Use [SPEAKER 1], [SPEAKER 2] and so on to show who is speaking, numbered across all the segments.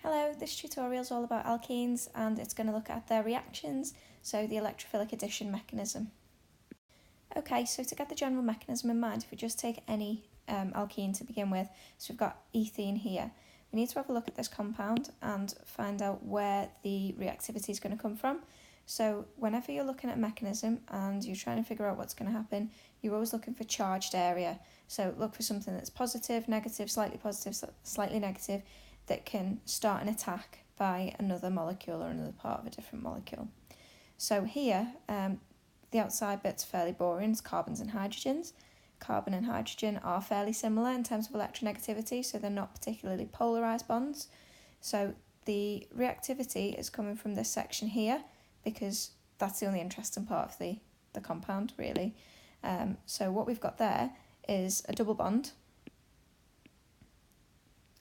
[SPEAKER 1] Hello, this tutorial is all about alkenes and it's going to look at their reactions, so the electrophilic addition mechanism. Okay, so to get the general mechanism in mind, if we just take any alkene to begin with, so we've got ethene here, we need to have a look at this compound and find out where the reactivity is going to come from. So whenever you're looking at a mechanism and you're trying to figure out what's going to happen, you're always looking for charged area. So look for something that's positive, negative, slightly negative, that can start an attack by another molecule or another part of a different molecule. So here, the outside bit's fairly boring, it's carbons and hydrogens. Carbon and hydrogen are fairly similar in terms of electronegativity, so they're not particularly polarised bonds. So the reactivity is coming from this section here, because that's the only interesting part of the compound, really. So what we've got there is a double bond,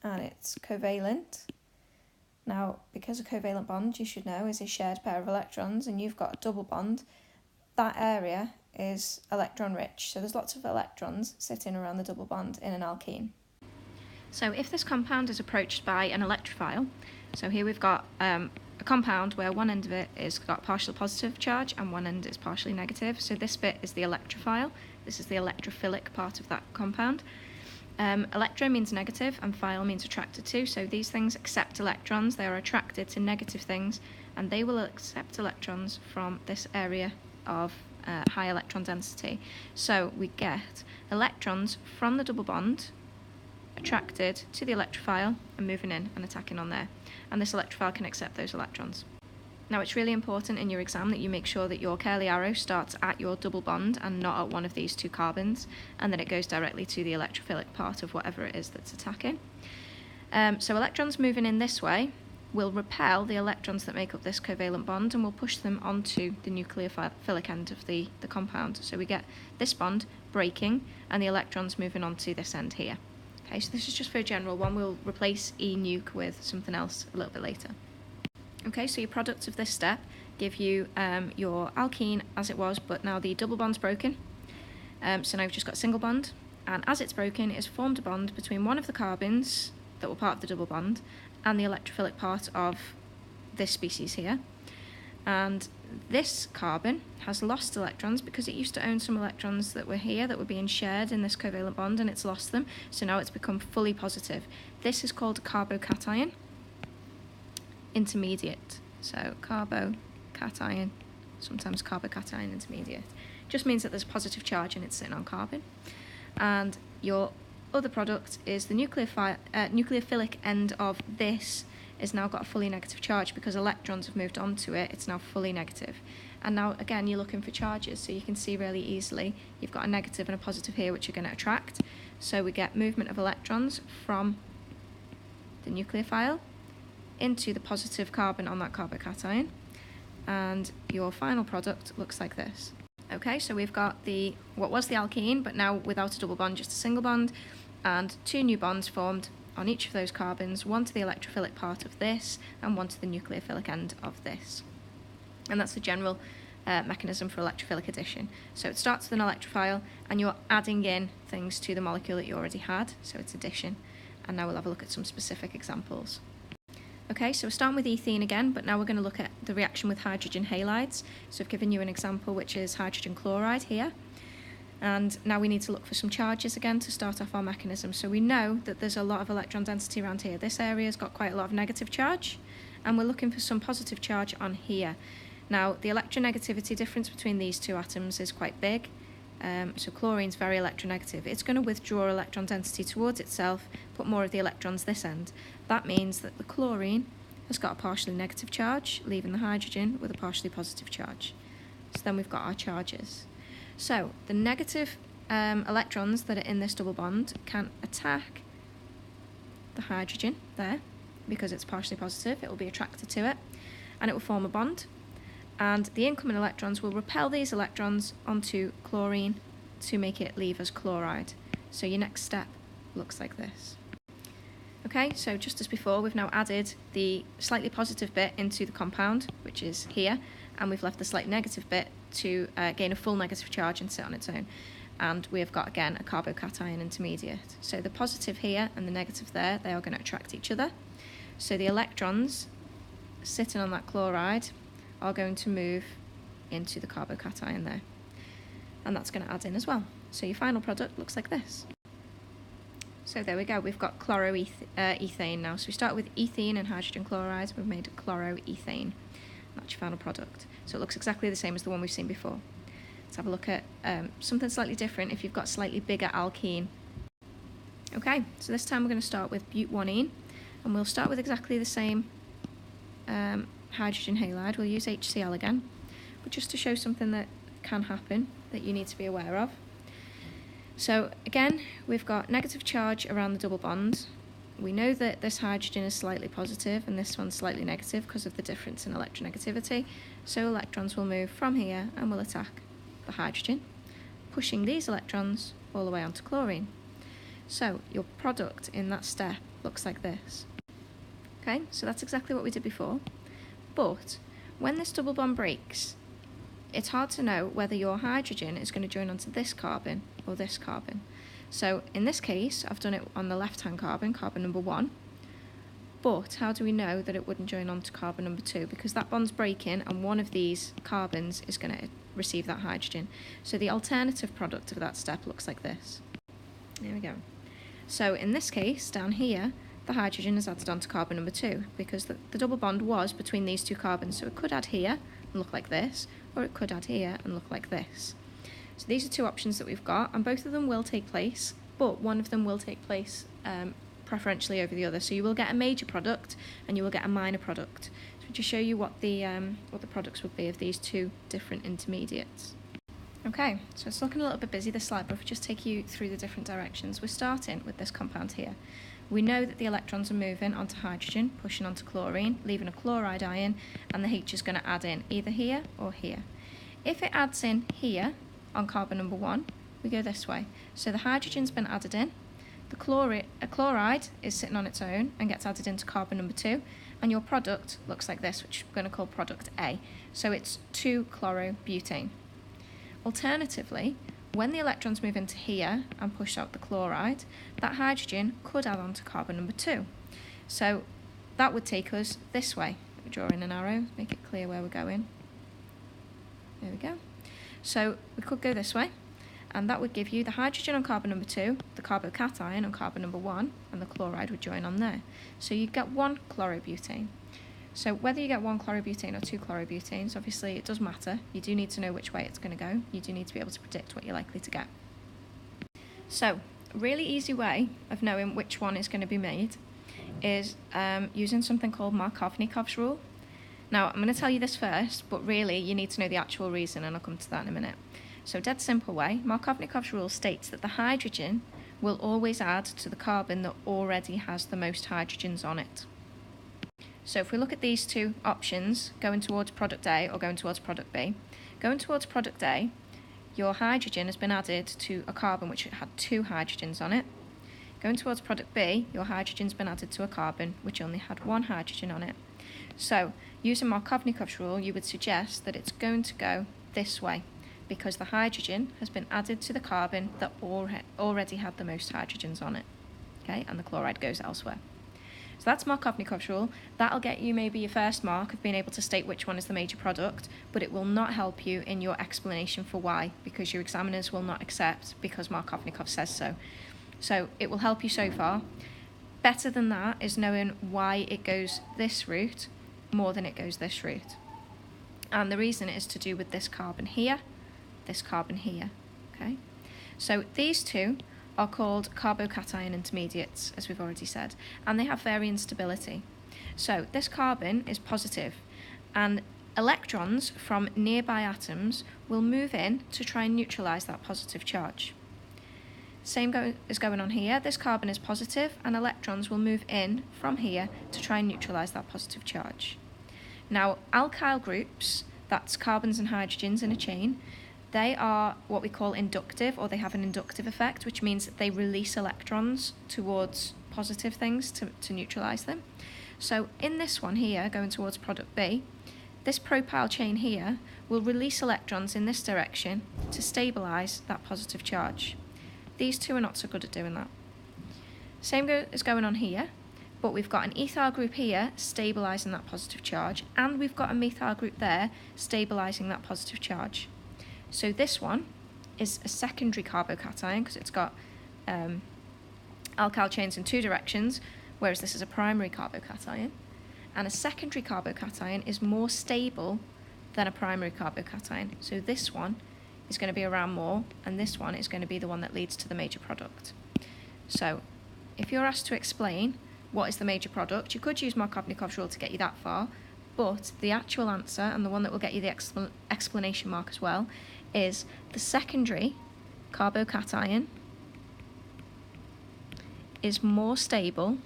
[SPEAKER 1] and it's covalent. Now, because a covalent bond, you should know, is a shared pair of electrons, and you've got a double bond, that area is electron rich. So there's lots of electrons sitting around the double bond in an alkene. So if this compound is approached by an electrophile, so here we've got a compound where one end of it is got partial positive charge and one end is partially negative. So this bit is the electrophile. This is the electrophilic part of that compound. Electro means negative and phile means attracted to, so these things accept electrons, they are attracted to negative things, and they will accept electrons from this area of high electron density. So we get electrons from the double bond attracted to the electrophile and moving in and attacking on there, and this electrophile can accept those electrons. Now, it's really important in your exam that you make sure that your curly arrow starts at your double bond and not at one of these two carbons, and that it goes directly to the electrophilic part of whatever it is that's attacking. So electrons moving in this way will repel the electrons that make up this covalent bond and will push them onto the nucleophilic end of the compound. So we get this bond breaking and the electrons moving onto this end here. Okay, so this is just for a general one. We'll replace E-nuke with something else a little bit later. Okay, so your products of this step give you your alkene as it was, but now the double bond's broken. So now we've just got a single bond, and as it's broken, it's formed a bond between one of the carbons that were part of the double bond and the electrophilic part of this species here. And this carbon has lost electrons because it used to own some electrons that were here that were being shared in this covalent bond, and it's lost them, so now it's become fully positive. This is called carbocation intermediate. So carbocation, sometimes carbocation intermediate. Just means that there's a positive charge and it's sitting on carbon. And your other product is the nucleophilic end of this is now got a fully negative charge because electrons have moved onto it. It's now fully negative. And now again you're looking for charges, so you can see really easily you've got a negative and a positive here which are going to attract. So we get movement of electrons from the nucleophile into the positive carbon on that carbocation, and your final product looks like this. Okay, so we've got what was the alkene, but now without a double bond, just a single bond, and two new bonds formed on each of those carbons, one to the electrophilic part of this and one to the nucleophilic end of this. And that's the general mechanism for electrophilic addition. So it starts with an electrophile and you're adding in things to the molecule that you already had, so it's addition. And now we'll have a look at some specific examples. Okay, so we're starting with ethene again, but now we're going to look at the reaction with hydrogen halides. So I've given you an example which is hydrogen chloride here. And now we need to look for some charges again to start off our mechanism. So we know that there's a lot of electron density around here. This area's got quite a lot of negative charge, and we're looking for some positive charge on here. Now, the electronegativity difference between these two atoms is quite big. So chlorine's very electronegative. It's going to withdraw electron density towards itself, put more of the electrons this end. That means that the chlorine has got a partially negative charge, leaving the hydrogen with a partially positive charge. So then we've got our charges. So the negative electrons that are in this double bond can attack the hydrogen there because it's partially positive. It will be attracted to it and it will form a bond. And the incoming electrons will repel these electrons onto chlorine to make it leave as chloride. So your next step looks like this. Okay, so just as before, we've now added the slightly positive bit into the compound, which is here, and we've left the slight negative bit to gain a full negative charge and sit on its own. And we have got, again, a carbocation intermediate. So the positive here and the negative there, they are going to attract each other. So the electrons sitting on that chloride are going to move into the carbocation there. And that's going to add in as well. So your final product looks like this. So there we go, we've got chloroethane now. So we start with ethene and hydrogen chloride, we've made chloroethane. That's your final product. So it looks exactly the same as the one we've seen before. Let's have a look at something slightly different if you've got slightly bigger alkene. Okay, so this time we're going to start with but-1-ene, and we'll start with exactly the same hydrogen halide. We'll use HCl again, but just to show something that can happen that you need to be aware of. So again, we've got negative charge around the double bond. We know that this hydrogen is slightly positive and this one's slightly negative because of the difference in electronegativity. So electrons will move from here and will attack the hydrogen, pushing these electrons all the way onto chlorine. So your product in that step looks like this. Okay, so that's exactly what we did before. But when this double bond breaks, it's hard to know whether your hydrogen is going to join onto this carbon or this carbon. So in this case, I've done it on the left-hand carbon, carbon number 1. But how do we know that it wouldn't join onto carbon number 2? Because that bond's breaking and one of these carbons is going to receive that hydrogen. So the alternative product of that step looks like this. There we go. So in this case, down here, the hydrogen is added onto carbon number 2 because the double bond was between these two carbons. So it could add here and look like this, or it could add here and look like this. So these are two options that we've got, and both of them will take place, but one of them will take place preferentially over the other. So you will get a major product and you will get a minor product. So to show you what the products would be of these two different intermediates. Okay, so it's looking a little bit busy, this slide, but if we just take you through the different directions, we're starting with this compound here. We know that the electrons are moving onto hydrogen, pushing onto chlorine, leaving a chloride ion, and the H is going to add in either here or here. If it adds in here on carbon number 1, we go this way. So the hydrogen's been added in, the chloride is sitting on its own and gets added into carbon number 2, and your product looks like this, which we're going to call product A. So it's 2-chlorobutane. Alternatively, when the electrons move into here and push out the chloride, that hydrogen could add on to carbon number 2. So that would take us this way. Let me draw in an arrow, make it clear where we're going. There we go. So we could go this way, and that would give you the hydrogen on carbon number 2, the carbocation on carbon number 1, and the chloride would join on there. So you'd get 1-chlorobutane. So whether you get 1-chlorobutane or 2-chlorobutanes, obviously it does matter. You do need to know which way it's going to go. You do need to be able to predict what you're likely to get. So a really easy way of knowing which one is going to be made is using something called Markovnikov's rule. Now, I'm going to tell you this first, but really you need to know the actual reason, and I'll come to that in a minute. So dead simple way, Markovnikov's rule states that the hydrogen will always add to the carbon that already has the most hydrogens on it. So if we look at these two options, going towards product A or going towards product B, going towards product A, your hydrogen has been added to a carbon which had 2 hydrogens on it. Going towards product B, your hydrogen's been added to a carbon which only had 1 hydrogen on it. So using Markovnikov's rule, you would suggest that it's going to go this way because the hydrogen has been added to the carbon that already had the most hydrogens on it. Okay, and the chloride goes elsewhere. So that's Markovnikov's rule. That'll get you maybe your first mark of being able to state which one is the major product, but it will not help you in your explanation for why, because your examiners will not accept because Markovnikov says so. So it will help you so far. Better than that is knowing why it goes this route more than it goes this route. And the reason is to do with this carbon here, okay? So these two are called carbocation intermediates, as we've already said, and they have varying stability. So this carbon is positive, and electrons from nearby atoms will move in to try and neutralise that positive charge. Same is going on here. This carbon is positive, and electrons will move in from here to try and neutralise that positive charge. Now, alkyl groups, that's carbons and hydrogens in a chain, they are what we call inductive, or they have an inductive effect, which means that they release electrons towards positive things to neutralise them. So in this one here, going towards product B, this propyl chain here will release electrons in this direction to stabilise that positive charge. These two are not so good at doing that. Same is going on here. but we've got an ethyl group here stabilising that positive charge, and we've got a methyl group there stabilising that positive charge. So this one is a secondary carbocation because it's got alkyl chains in two directions, whereas this is a primary carbocation. And a secondary carbocation is more stable than a primary carbocation. So this one is going to be around more, and this one is going to be the one that leads to the major product. So if you're asked to explain what is the major product, you could use Markovnikov's rule to get you that far, but the actual answer, and the one that will get you the explanation mark as well, is the secondary carbocation is more stable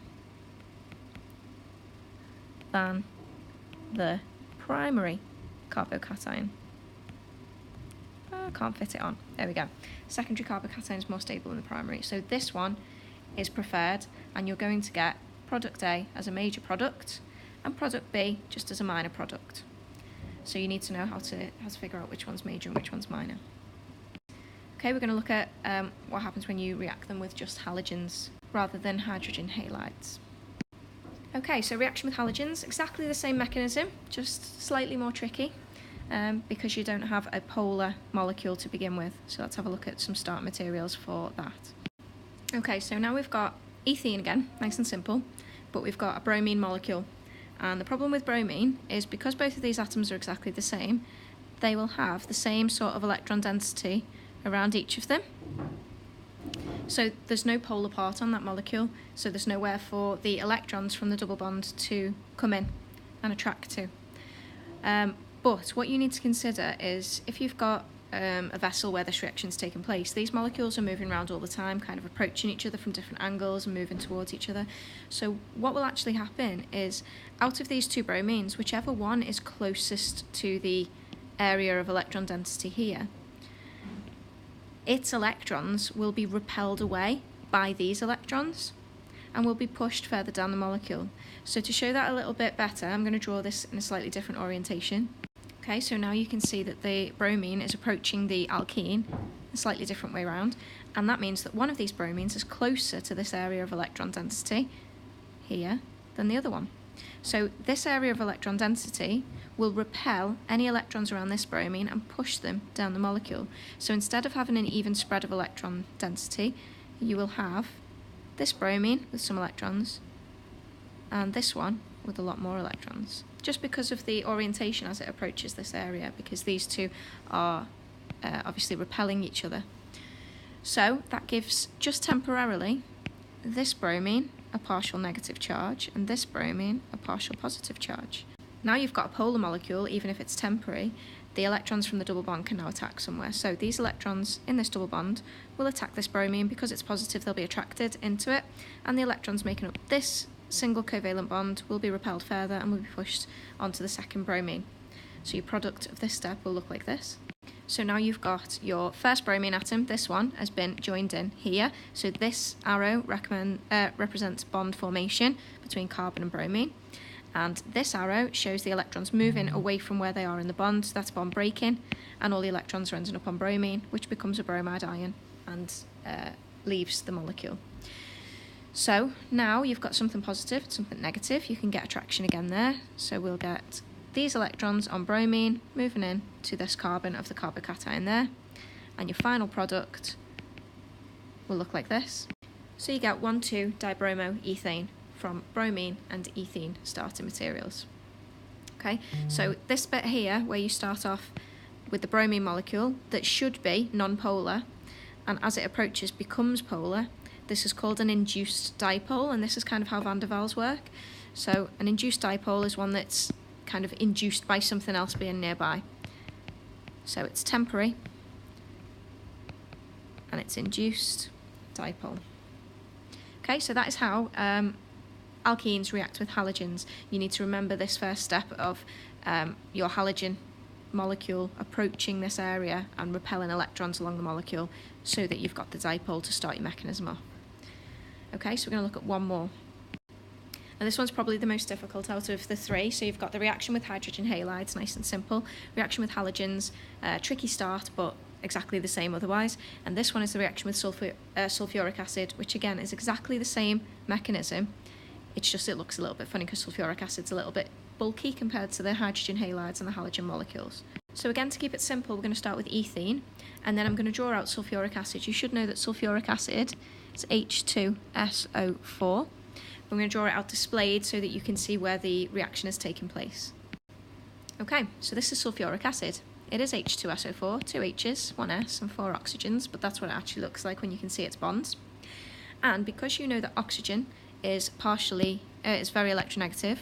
[SPEAKER 1] than the primary carbocation. I can't fit it on. There we go. Secondary carbocation is more stable than the primary. So this one is preferred, and you're going to get product A as a major product and product B just as a minor product. So you need to know how to figure out which one's major and which one's minor. Okay, we're going to look at what happens when you react them with just halogens rather than hydrogen halides. Okay, so reaction with halogens, exactly the same mechanism, just slightly more tricky because you don't have a polar molecule to begin with. So let's have a look at some start materials for that. Okay, so now we've got ethene again, nice and simple, but we've got a bromine molecule. And the problem with bromine is because both of these atoms are exactly the same, they will have the same sort of electron density around each of them. So there's no polar part on that molecule, so there's nowhere for the electrons from the double bond to come in and attract to. But what you need to consider is if you've got a vessel where this reaction's taking place, these molecules are moving around all the time, kind of approaching each other from different angles and moving towards each other. So what will actually happen is, out of these two bromines, whichever one is closest to the area of electron density here, its electrons will be repelled away by these electrons and will be pushed further down the molecule. So to show that a little bit better, I'm going to draw this in a slightly different orientation. Okay, so now you can see that the bromine is approaching the alkene a slightly different way around, and that means that one of these bromines is closer to this area of electron density here than the other one. So this area of electron density will repel any electrons around this bromine and push them down the molecule. So instead of having an even spread of electron density, you will have this bromine with some electrons and this one with a lot more electrons, just because of the orientation as it approaches this area, because these two are obviously repelling each other. So that gives, just temporarily, this bromine a partial negative charge and this bromine a partial positive charge. Now you've got a polar molecule, even if it's temporary, the electrons from the double bond can now attack somewhere. So these electrons in this double bond will attack this bromine. Because it's positive, they'll be attracted into it, and the electrons making up this single covalent bond will be repelled further and will be pushed onto the second bromine. So your product of this step will look like this. So now you've got your first bromine atom, this one, has been joined in here. So this arrow represents bond formation between carbon and bromine. And this arrow shows the electrons moving away from where they are in the bond, so that's bond breaking, and all the electrons are ending up on bromine, which becomes a bromide ion and leaves the molecule. So now you've got something positive and something negative. You can get attraction again there. So we'll get these electrons on bromine moving in to this carbon of the carbocation there, and your final product will look like this. So you get 1,2-dibromoethane from bromine and ethene starting materials. Okay, so this bit here where you start off with the bromine molecule that should be non-polar, and as it approaches becomes polar, this is called an induced dipole, and this is kind of how van der Waals work. So an induced dipole is one that's kind of induced by something else being nearby. So it's temporary and it's induced dipole. Okay, so that is how alkenes react with halogens. You need to remember this first step of your halogen molecule approaching this area and repelling electrons along the molecule so that you've got the dipole to start your mechanism off. Okay, so we're going to look at one more. And this one's probably the most difficult out of the three. So you've got the reaction with hydrogen halides, nice and simple. Reaction with halogens, tricky start, but exactly the same otherwise. And this one is the reaction with sulfuric acid, which again is exactly the same mechanism. It's just it looks a little bit funny because sulfuric acid's a little bit bulky compared to the hydrogen halides and the halogen molecules. So again, to keep it simple, we're going to start with ethene, and then I'm going to draw out sulfuric acid. You should know that sulfuric acid is H2SO4. I'm going to draw it out displayed so that you can see where the reaction is taking place. Okay, so this is sulfuric acid. It is H2SO4, 2 H's, 1 S and 4 oxygens, but that's what it actually looks like when you can see its bonds. And because you know that oxygen is is very electronegative,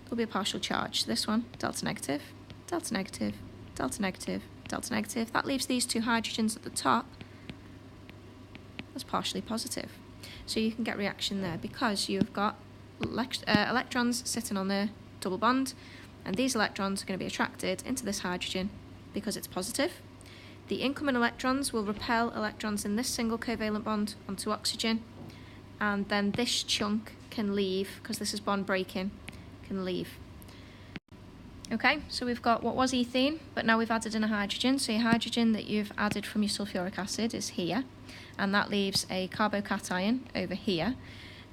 [SPEAKER 1] there'll be a partial charge. This one, delta negative, delta negative, delta negative, delta negative. That leaves these 2 hydrogens at the top as partially positive. So you can get reaction there because you've got electrons sitting on the double bond, and these electrons are going to be attracted into this hydrogen because it's positive. The incoming electrons will repel electrons in this single covalent bond onto oxygen, and then this chunk can leave, because this is bond breaking, can leave. Okay, so we've got what was ethene, but now we've added in a hydrogen. So your hydrogen that you've added from your sulfuric acid is here, and that leaves a carbocation over here.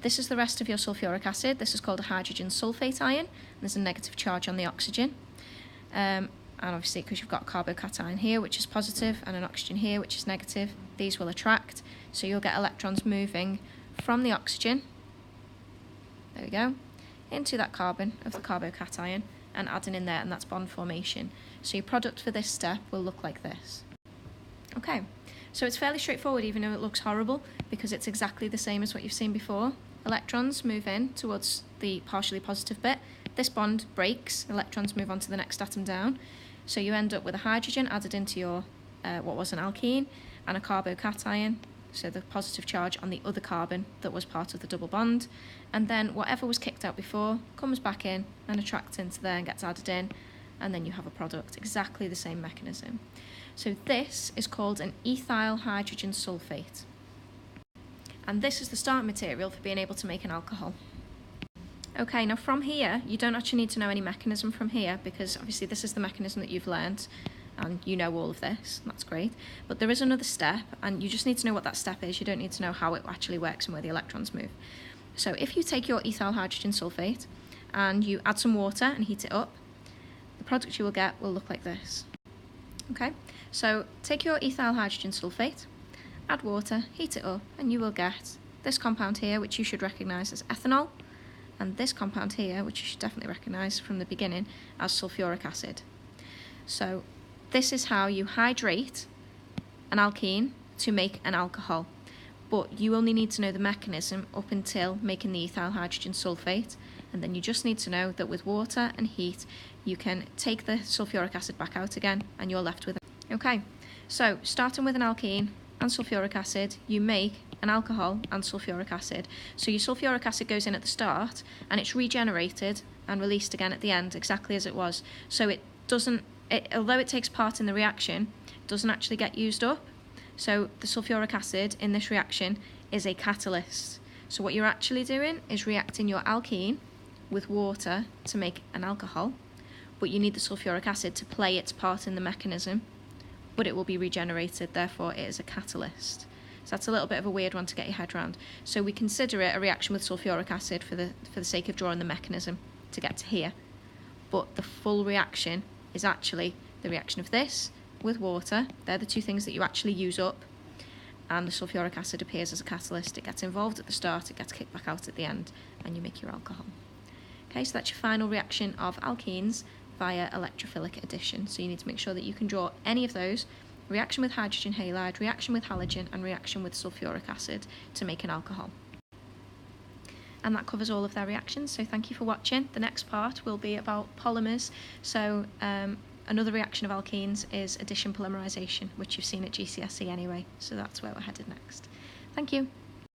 [SPEAKER 1] This is the rest of your sulfuric acid. This is called a hydrogen sulfate ion. There's a negative charge on the oxygen. And obviously, because you've got a carbocation here, which is positive, and an oxygen here, which is negative, these will attract. So you'll get electrons moving from the oxygen, there we go, into that carbon of the carbocation, and adding in there, and that's bond formation. So your product for this step will look like this. Okay, so it's fairly straightforward, even though it looks horrible, because it's exactly the same as what you've seen before. Electrons move in towards the partially positive bit. This bond breaks, electrons move on to the next atom down. So you end up with a hydrogen added into your, what was an alkene, and a carbocation, so the positive charge on the other carbon that was part of the double bond, and then whatever was kicked out before comes back in and attracts into there and gets added in, and then you have a product, exactly the same mechanism. So this is called an ethyl hydrogen sulfate, and this is the start material for being able to make an alcohol. Okay, now from here, you don't actually need to know any mechanism from here, because obviously this is the mechanism that you've learnt, and you know all of this, and that's great. But there is another step, and you just need to know what that step is. You don't need to know how it actually works and where the electrons move. So if you take your ethyl hydrogen sulfate and you add some water and heat it up, the product you will get will look like this. Okay, so take your ethyl hydrogen sulfate, add water, heat it up, and you will get this compound here, which you should recognise as ethanol, and this compound here, which you should definitely recognise from the beginning as sulfuric acid. So this is how you hydrate an alkene to make an alcohol, but you only need to know the mechanism up until making the ethyl hydrogen sulfate, and then you just need to know that with water and heat you can take the sulfuric acid back out again and you're left with it. Okay, so starting with an alkene and sulfuric acid, you make an alcohol and sulfuric acid. So your sulfuric acid goes in at the start and it's regenerated and released again at the end, exactly as it was. So it doesn't, although it takes part in the reaction, it doesn't actually get used up. So the sulfuric acid in this reaction is a catalyst. So what you're actually doing is reacting your alkene with water to make an alcohol, but you need the sulfuric acid to play its part in the mechanism, but it will be regenerated, therefore it is a catalyst. So that's a little bit of a weird one to get your head around. So we consider it a reaction with sulfuric acid for the sake of drawing the mechanism to get to here. But the full reaction is actually the reaction of this with water. They're the two things that you actually use up. And the sulfuric acid appears as a catalyst. It gets involved at the start, it gets kicked back out at the end, and you make your alcohol. Okay, so that's your final reaction of alkenes via electrophilic addition. So you need to make sure that you can draw any of those: reaction with hydrogen halide, reaction with halogen, and reaction with sulfuric acid to make an alcohol. And that covers all of their reactions, so thank you for watching. The next part will be about polymers. So another reaction of alkenes is addition polymerization, which you've seen at GCSE anyway, so that's where we're headed next. Thank you.